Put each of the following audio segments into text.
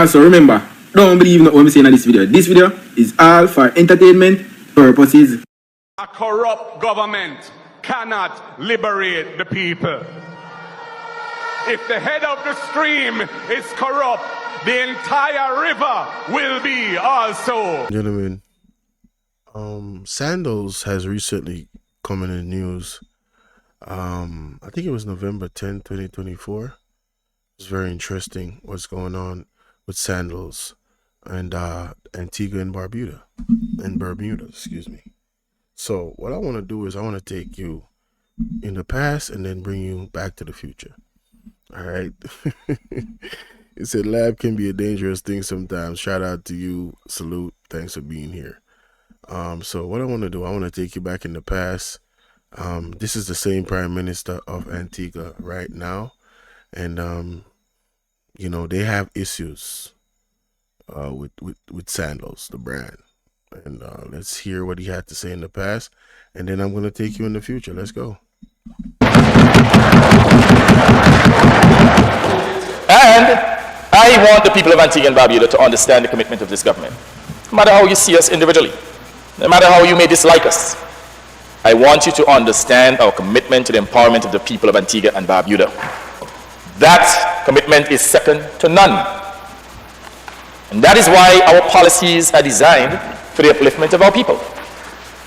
also remember, don't believe what I'm saying in this video. This video is all for entertainment purposes. A corrupt government cannot liberate the people. If the head of the stream is corrupt, the entire river will be also. Gentlemen, Sandals has recently come in the news. I think it was November 10, 2024. It's very interesting what's going on with Sandals and Antigua and Barbuda. Excuse me. So what I want to do is I want to take you in the past and then bring you back to the future. All right. It said lab can be a dangerous thing sometimes. Shout out to you. Salute. Thanks for being here. So what I want to do, I want to take you back in the past. This is the same Prime Minister of Antigua right now. And, you know, they have issues with Sandals, the brand. And let's hear what he had to say in the past. And then I'm going to take you in the future. Let's go. And I want the people of Antigua and Barbuda to understand the commitment of this government. No matter how you see us individually, no matter how you may dislike us, I want you to understand our commitment to the empowerment of the people of Antigua and Barbuda. That commitment is second to none. And that is why our policies are designed for the upliftment of our people.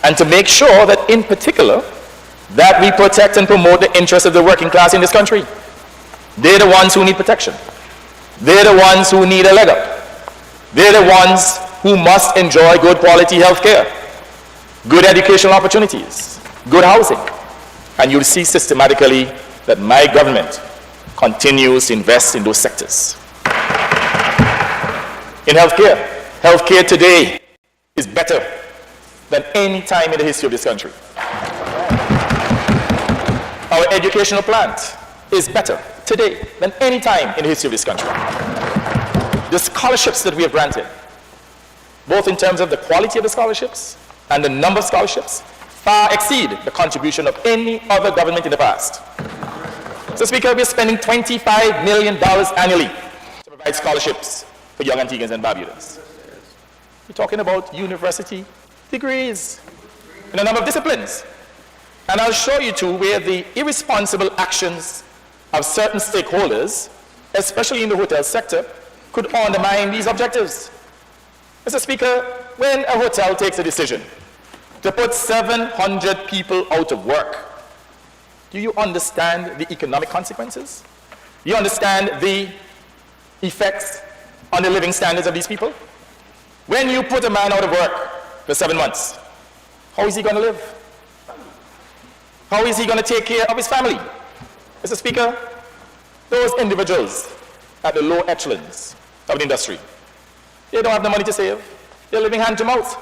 And to make sure that, in particular, that we protect and promote the interests of the working class in this country. They're the ones who need protection. They're the ones who need a leg up. They're the ones who must enjoy good quality health care, good educational opportunities, good housing. And you'll see systematically that my government continues to invest in those sectors. In healthcare today is better than any time in the history of this country. Our educational plant is better today than any time in the history of this country. The scholarships that we have granted, both in terms of the quality of the scholarships and the number of scholarships, far exceed the contribution of any other government in the past. So, Speaker, we're spending $25 million annually to provide scholarships for young Antiguans and Barbudans. We're talking about university degrees in a number of disciplines. And I'll show you too where the irresponsible actions of certain stakeholders, especially in the hotel sector, could undermine these objectives. Mr. Speaker, when a hotel takes a decision to put 700 people out of work, do you understand the economic consequences? Do you understand the effects on the living standards of these people? When you put a man out of work for 7 months, how is he going to live? How is he going to take care of his family? Mr. Speaker, those individuals at the low echelons of the industry, they don't have the money to save. They're living hand to mouth.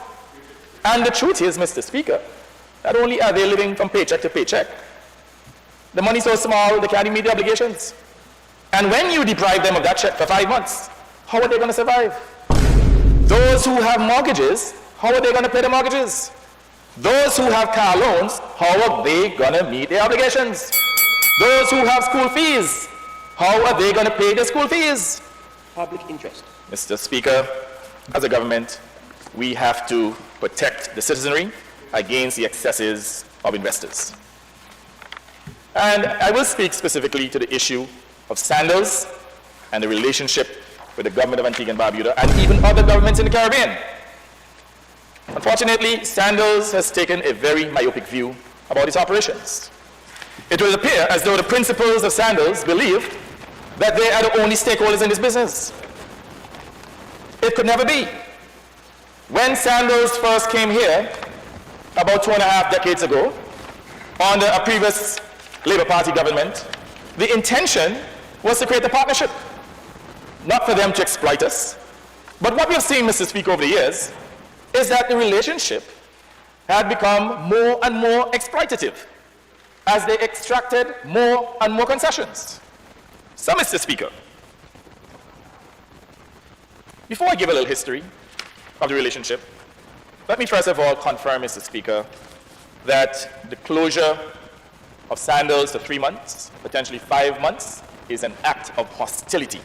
And the truth is, Mr. Speaker, not only are they living from paycheck to paycheck, the money's so small they can't even meet the obligations. And when you deprive them of that check for 5 months, how are they going to survive? Those who have mortgages, how are they going to pay the mortgages? Those who have car loans, how are they going to meet their obligations? Those who have school fees, how are they going to pay their school fees? Public interest. Mr. Speaker, as a government, we have to protect the citizenry against the excesses of investors. And I will speak specifically to the issue of Sandals and the relationship with the government of Antigua and Barbuda and even other governments in the Caribbean. Unfortunately, Sandals has taken a very myopic view about its operations. It will appear as though the principals of Sandals believe that they are the only stakeholders in this business. It could never be. When Sandals first came here, about 2.5 decades ago, under a previous Labour Party government, the intention was to create a partnership, not for them to exploit us. But what we've seen, Mr. Speaker, over the years, is that the relationship had become more and more exploitative as they extracted more and more concessions. So, Mr. Speaker, before I give a little history of the relationship, let me first of all confirm, Mr. Speaker, that the closure of Sandals for 3 months, potentially 5 months, is an act of hostility.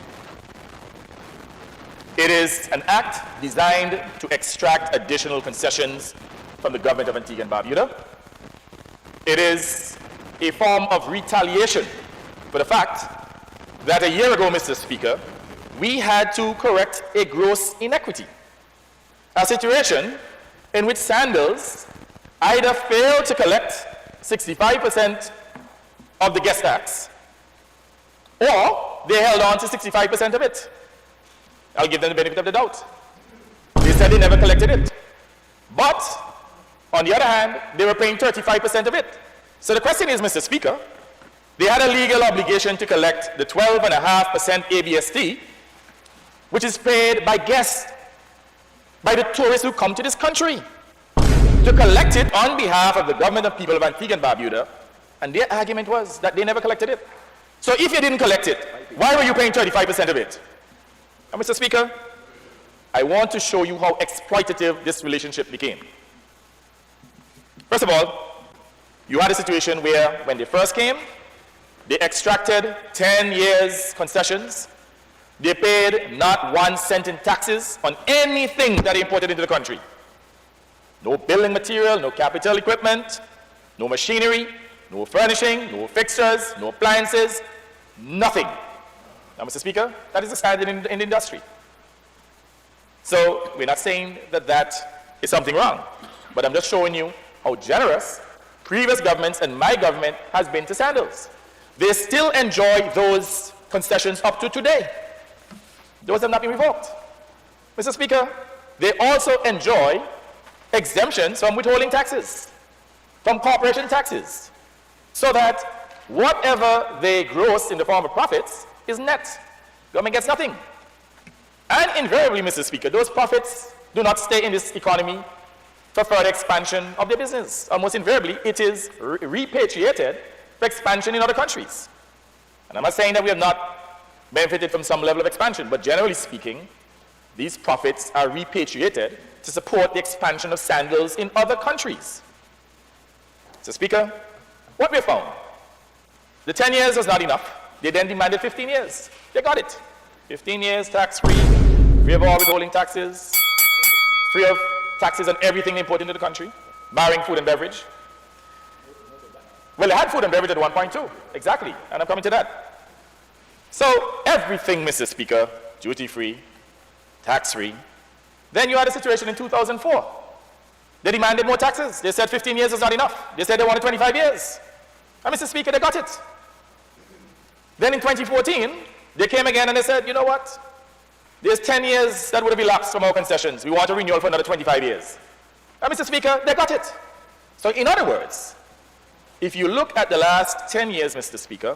It is an act designed to extract additional concessions from the government of Antigua and Barbuda. It is a form of retaliation for the fact that a year ago, Mr. Speaker, we had to correct a gross inequity, a situation in which Sandals either failed to collect 65% of the guest tax, or they held on to 65% of it. I'll give them the benefit of the doubt. They said they never collected it. But, on the other hand, they were paying 35% of it. So the question is, Mr. Speaker, they had a legal obligation to collect the 12.5% ABST, which is paid by guests, by the tourists who come to this country, to collect it on behalf of the government of people of Antigua and Barbuda, and their argument was that they never collected it. So if you didn't collect it, why were you paying 35% of it? And Mr. Speaker, I want to show you how exploitative this relationship became. First of all, you had a situation where when they first came, they extracted 10 years concessions. They paid not 1 cent in taxes on anything that they imported into the country. No building material, no capital equipment, no machinery, no furnishing, no fixtures, no appliances, nothing. Now, Mr. Speaker, that is the standard in the industry. So we're not saying that that is something wrong, but I'm just showing you how generous previous governments and my government has been to Sandals. They still enjoy those concessions up to today. Those have not been revoked. Mr. Speaker, they also enjoy exemptions from withholding taxes, from corporation taxes, so that whatever they gross in the form of profits is net. Government gets nothing. And invariably, Mr. Speaker, those profits do not stay in this economy for further expansion of their business. Almost invariably, it is repatriated for expansion in other countries. And I'm not saying that we have not benefited from some level of expansion, but generally speaking, these profits are repatriated to support the expansion of Sandals in other countries. Mr. Speaker, what we found, the 10 years was not enough. They then demanded 15 years. They got it. 15 years tax-free, free of all withholding taxes, free of taxes on everything they import into the country, barring food and beverage. Well, they had food and beverage at 1.2, exactly, and I'm coming to that. So everything, Mr. Speaker, duty-free, tax-free. Then you had a situation in 2004. They demanded more taxes. They said 15 years was not enough. They said they wanted 25 years. And Mr. Speaker, they got it. Then in 2014, they came again and they said, you know what? There's 10 years that would have elapsed from our concessions. We want a renewal for another 25 years. And Mr. Speaker, they got it. So in other words, if you look at the last 10 years, Mr. Speaker,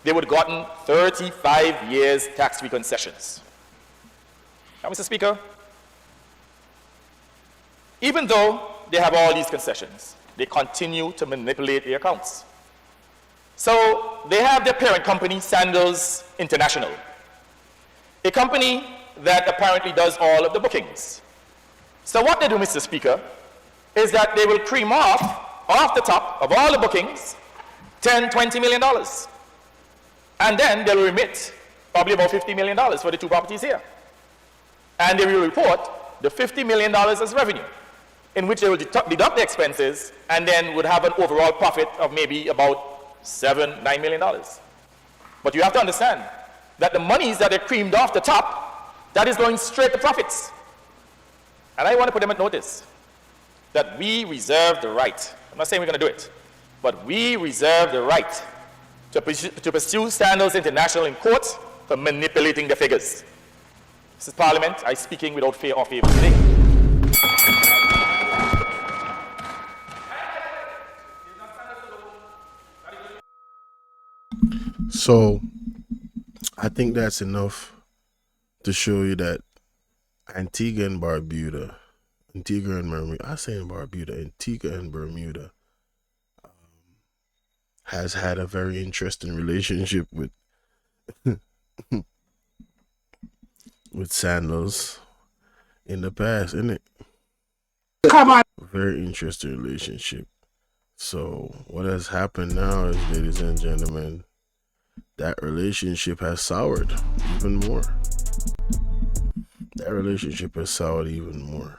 they would have gotten 35 years tax-free concessions. Now, Mr. Speaker, even though they have all these concessions, they continue to manipulate their accounts. So they have their parent company, Sandals International, a company that apparently does all of the bookings. So what they do, Mr. Speaker, is that they will cream off the top of all the bookings, $10, $20 million. And then they'll remit probably about $50 million for the 2 properties here. And they will report the $50 million as revenue, in which they will deduct the expenses and then would have an overall profit of maybe about $7, $9 million. But you have to understand that the monies that are creamed off the top, that is going straight to profits. And I want to put them at notice that we reserve the right, I'm not saying we're going to do it, but we reserve the right to pursue Sandals International in court for manipulating the figures. This is Parliament. I'm speaking without fear or favor today. So I think that's enough to show you that Antigua and Barbuda, Antigua and Bermuda has had a very interesting relationship with with Sandals in the past, isn't it? Come on. Very interesting relationship. So what has happened now is, ladies and gentlemen, that relationship has soured even more. That that relationship has soured even more.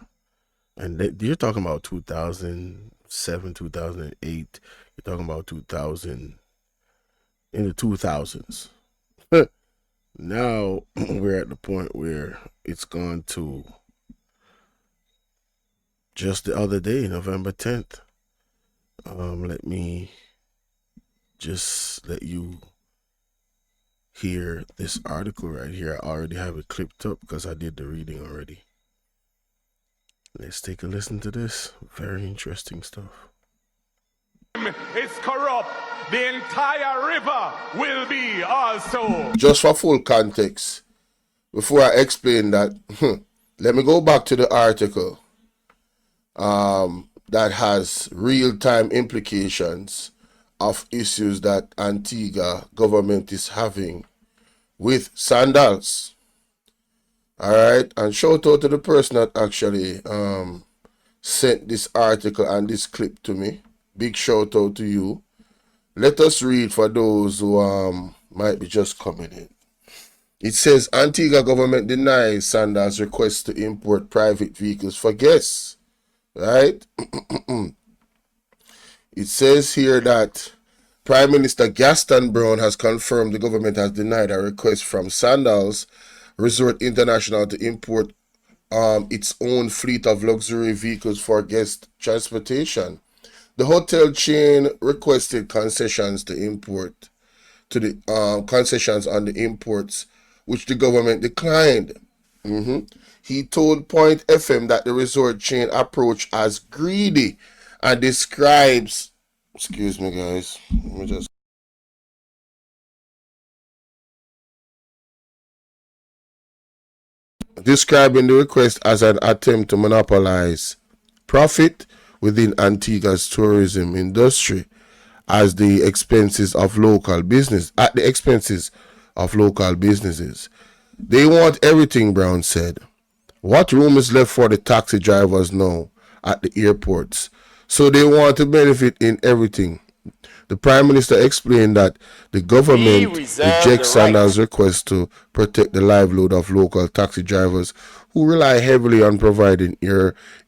And you're talking about 2007, 2008. You're talking about 2000, in the 2000s. Now we're at the point where it's gone to just the other day, November 10th. Let me just let you hear this article right here. I already have it clipped up because I did the reading already. Let's take a listen to this. Very interesting stuff. Is corrupt. The entire river will be also. Just for full context, before I explain that, let me go back to the article that has real-time implications of issues that Antigua government is having with Sandals. All right, and shout out to the person that actually sent this article and this clip to me. Big shout out to you. Let us read for those who might be just coming in. It says Antigua government denies Sandals' request to import private vehicles for guests. Right? It says here that Prime Minister Gaston Brown has confirmed the government has denied a request from Sandals Resort International to import its own fleet of luxury vehicles for guest transportation. The hotel chain requested concessions to import to the concessions on the imports, which the government declined. He told Point FM that the resort chain approach as greedy and describes. Excuse me, guys. Let me just. Describing the request as an attempt to monopolize profit within Antigua's tourism industry at the expenses of local businesses. They want everything, Brown said. What room is left for the taxi drivers now at the airports? So they want to benefit in everything. The Prime Minister explained that the government rejects Sandals' request to protect the livelihood of local taxi drivers who rely heavily on providing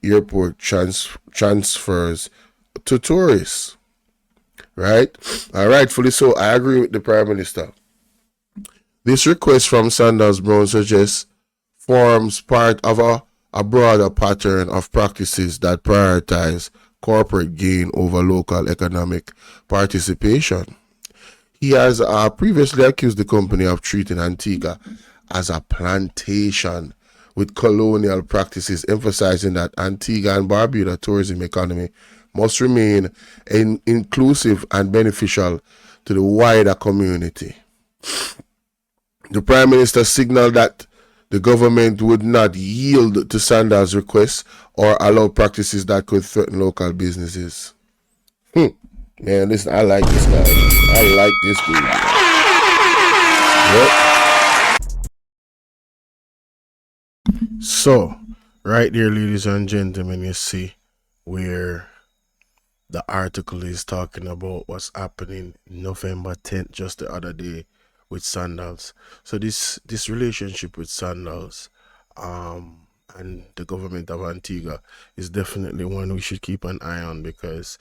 airport transfers to tourists. Right? Rightfully so. I agree with the Prime Minister. This request from Sandals Brown suggests forms part of a broader pattern of practices that prioritize corporate gain over local economic participation. He has previously accused the company of treating Antigua as a plantation with colonial practices, emphasizing that Antigua and Barbuda tourism economy must remain inclusive and beneficial to the wider community. The Prime Minister signaled that the government would not yield to Sandals' requests or allow practices that could threaten local businesses. Man, listen, I like this guy. I like this dude. Yep. So, right there, ladies and gentlemen, you see where the article is talking about what's happening November 10th, just the other day, with Sandals. So this relationship with Sandals and the government of Antigua is definitely one we should keep an eye on, because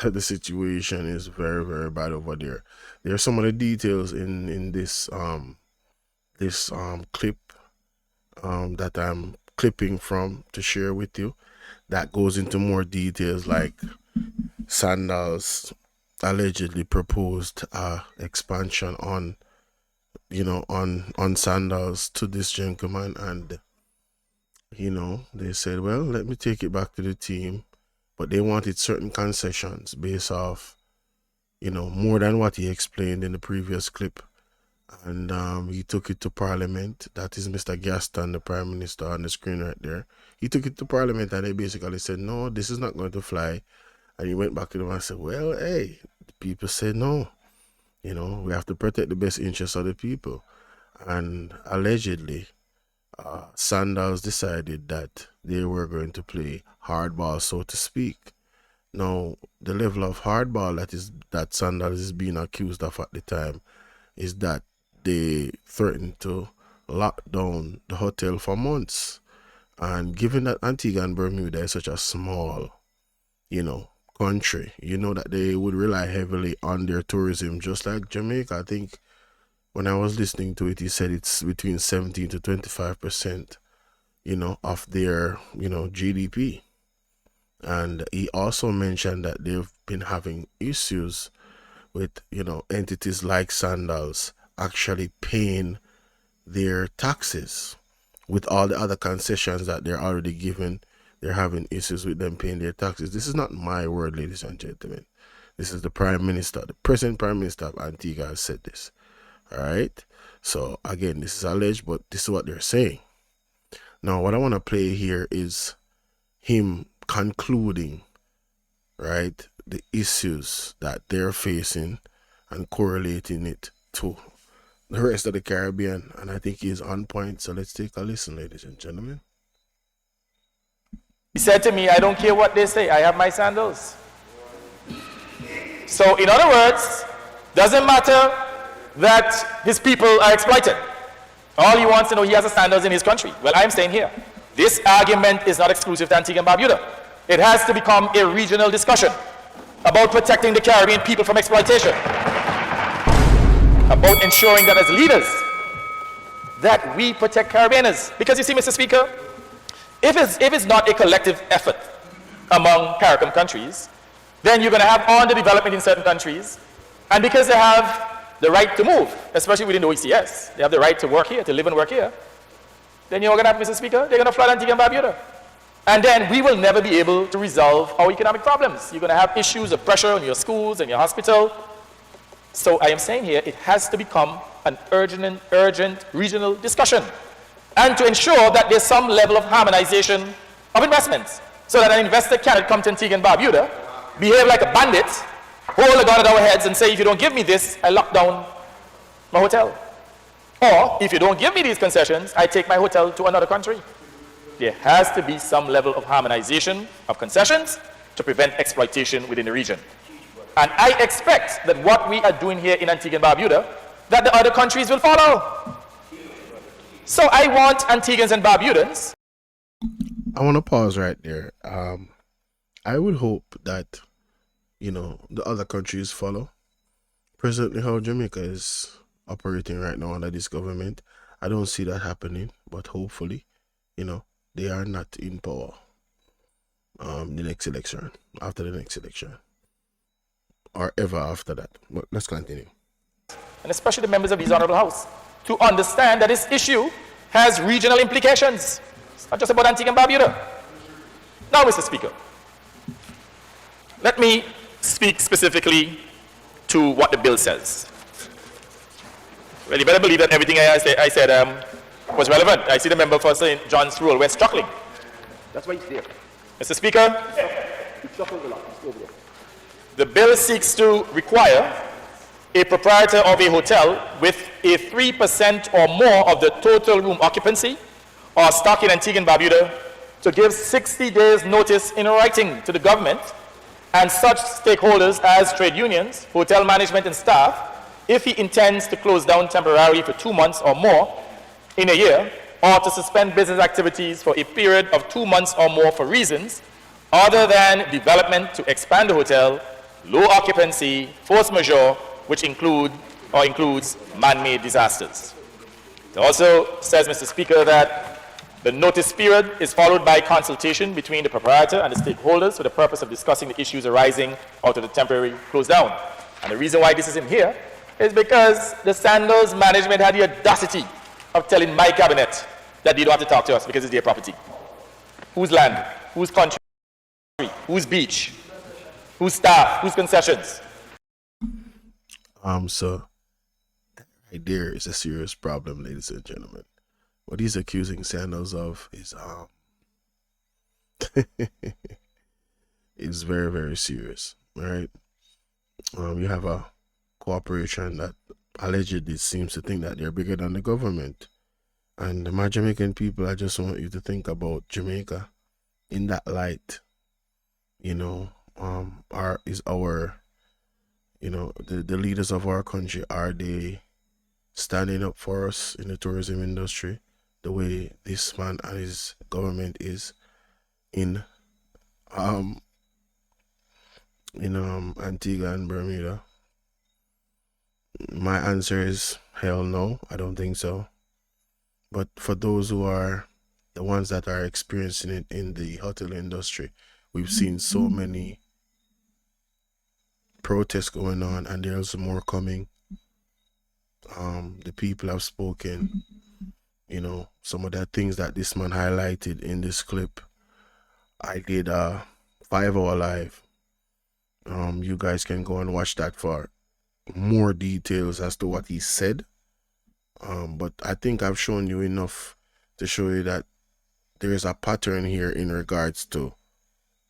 the situation is very, very bad over there. There are some of the details in this clip that I'm clipping from to share with you that goes into more details, like Sandals allegedly proposed expansion on Sandals to this gentleman, and they said, well, let me take it back to the team, but they wanted certain concessions based off more than what he explained in the previous clip. And he took it to Parliament. That is Mr. Gaston, the Prime Minister, on the screen right there. He took it to Parliament and they basically said, no, this is not going to fly. And he went back to them and said, well, hey, the people said no. We have to protect the best interests of the people. And allegedly, Sandals decided that they were going to play hardball, so to speak. Now, the level of hardball that Sandals is being accused of at the time is that they threatened to locked down the hotel for months. And given that Antigua and Bermuda is such a small, country, that they would rely heavily on their tourism, just like Jamaica. I think when I was listening to it, he said it's between 17 to 25%, of their, GDP. And he also mentioned that they've been having issues with, entities like Sandals actually paying their taxes. With all the other concessions that they're already given, they're having issues with them paying their taxes. This is not my word, ladies and gentlemen. This is the Prime Minister, the present Prime Minister of Antigua has said this. All right? So, again, this is alleged, but this is what they're saying. Now, what I want to play here is him concluding, right, the issues that they're facing and correlating it to the rest of the Caribbean, and I think he's on point. So let's take a listen, ladies and gentlemen. He said to me, I don't care what they say, I have my sandals. So in other words, doesn't matter that his people are exploited. All he wants to know, he has the sandals in his country. Well, I'm saying here, this argument is not exclusive to Antigua and Barbuda. It has to become a regional discussion about protecting the Caribbean people from exploitation, about ensuring that as leaders, that we protect Caribbeaners. Because you see, Mr. Speaker, if it's not a collective effort among CARICOM countries, then you're going to have underdevelopment in certain countries, and because they have the right to move, especially within the OECS, they have the right to work here, to live and work here, then you're going to have, Mr. Speaker, they're going to flood Antigua and Barbuda. And then we will never be able to resolve our economic problems. You're going to have issues of pressure on your schools and your hospital. So I am saying here, it has to become an urgent regional discussion. And to ensure that there's some level of harmonization of investments, so that an investor cannot come to Antigua and Barbuda, behave like a bandit, hold a gun at our heads and say, if you don't give me this, I lock down my hotel. Or, if you don't give me these concessions, I take my hotel to another country. There has to be some level of harmonization of concessions to prevent exploitation within the region. And I expect that what we are doing here in Antigua and Barbuda, that the other countries will follow. So I want Antiguans and Barbudans. I want to pause right there. I would hope that, the other countries follow. Presently, how Jamaica is operating right now under this government, I don't see that happening, but hopefully, they are not in power the next election, after the next election, or ever after that. But let's continue. And especially the members of this Honorable House, to understand that this issue has regional implications. It's not just about Antigua and Barbuda. Now, Mr. Speaker, let me speak specifically to what the bill says. Well, you better believe that everything I said was relevant. I see the member for St. John's Rural West chuckling. That's why he's there. Mr. Speaker, He chuckled a lot. He's over there. the bill seeks to require a proprietor of a hotel with a 3% or more of the total room occupancy or stock in Antigua and Barbuda to give 60 days notice in writing to the government and such stakeholders as trade unions, hotel management and staff, if he intends to close down temporarily for 2 months or more in a year, or to suspend business activities for a period of 2 months or more for reasons other than development to expand the hotel, low occupancy, force majeure, which includes man-made disasters. It also says, Mr. Speaker, that the notice period is followed by consultation between the proprietor and the stakeholders for the purpose of discussing the issues arising out of the temporary close down. And the reason why this is in here is because the Sandals management had the audacity of telling my cabinet that they don't have to talk to us because it's their property. Whose land? Whose country? Whose beach? Whose staff? Whose concessions? So that right there is a serious problem, ladies and gentlemen. What he's accusing Sandals of is is very, very serious. All right. You have a corporation that allegedly seems to think that they're bigger than the government. And my Jamaican people, I just want you to think about Jamaica in that light. The leaders of our country, are they standing up for us in the tourism industry, the way this man and his government is in Antigua and Bermuda? My answer is hell no, I don't think so. But for those who are the ones that are experiencing it in the hotel industry, we've seen so many protests going on, and there's more coming. The people have spoken. You know, some of the things that this man highlighted in this clip, I did a 5-hour live. You guys can go and watch that for more details as to what he said. But I think I've shown you enough to show you that there is a pattern here in regards to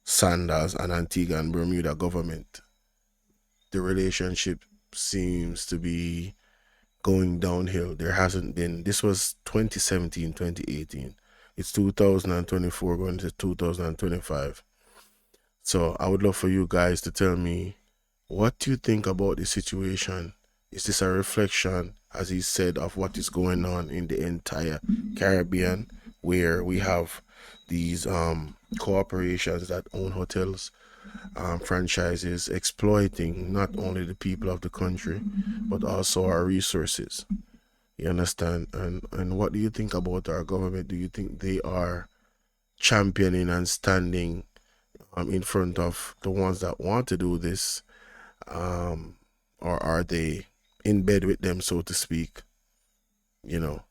Sandals and Antigua and Bermuda government. The relationship seems to be going downhill. There hasn't been, this was 2017, 2018. It's 2024 going to 2025. So I would love for you guys to tell me, what do you think about the situation? Is this a reflection, as he said, of what is going on in the entire Caribbean, where we have these corporations that own hotels, franchises, exploiting not only the people of the country, but also our resources? You understand? And what do you think about our government? Do you think they are championing and standing in front of the ones that want to do this, or are they in bed with them, so to speak? You know,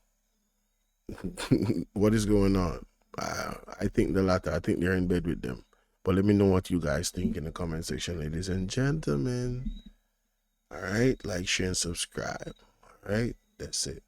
what is going on? I think the latter. I think they're in bed with them. But let me know what you guys think in the comment section, ladies and gentlemen. All right, like, share, and subscribe. All right, that's it.